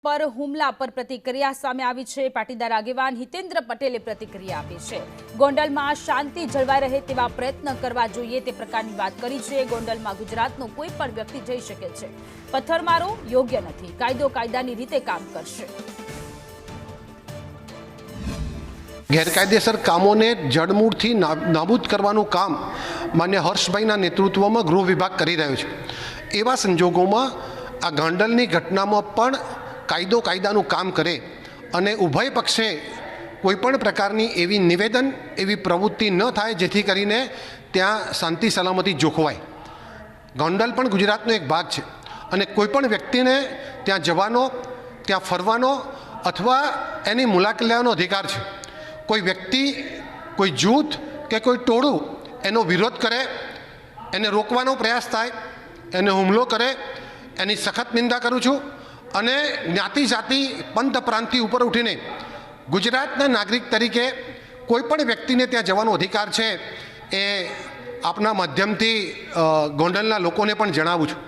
પર હુમલા પર પ્રતિક્રિયા સામે આવી છે। પાટીદાર આગેવાન હિતેન્દ્ર પટેલે પ્રતિક્રિયા આપી છે। ગોંડલમાં શાંતિ જળવાઈ રહે તેવા પ્રયત્ન કરવા જોઈએ તે પ્રકારની વાત કરી છે। ગોંડલમાં ગુજરાતનો કોઈ પણ વ્યક્તિ જઈ શકે છે। પથ્થરમારો યોગ્ય નથી, કાયદો કાયદાની રીતે કામ કરશે। ગેરકાયદેસર કામોને જડમૂળથી નાબૂદ કરવાનું કામ માન્ય હર્ષભાઈના નેતૃત્વમાં ગૃહ વિભાગ કરી રહ્યો છે। એવા સંજોગોમાં આ ગોંડલની ઘટનામાં પણ કાયદો કાયદાનું કામ કરે અને ઉભય પક્ષે કોઈપણ પ્રકારની એવી નિવેદન એવી પ્રવૃત્તિ ન થાય જેથી કરીને ત્યાં શાંતિ સલામતી જોખવાય। ગોંડલ પણ ગુજરાતનો એક ભાગ છે અને કોઈપણ વ્યક્તિને ત્યાં જવાનો, ત્યાં ફરવાનો અથવા એની મુલાકાત લેવાનો અધિકાર છે। કોઈ વ્યક્તિ, કોઈ જૂથ કે કોઈ ટોળું એનો વિરોધ કરે, એને રોકવાનો પ્રયાસ થાય, એને હુમલો કરે, એની સખત નિંદા કરું છું અને જ્ઞાતિ જાતિ પંથ પ્રાંતિ ઉપર ઉઠીને ગુજરાતના નાગરિક તરીકે કોઈ પણ વ્યક્તિને ત્યાં જવાનો અધિકાર છે એ આપના માધ્યમથી ગોંડલના લોકોને પણ જણાવું છું।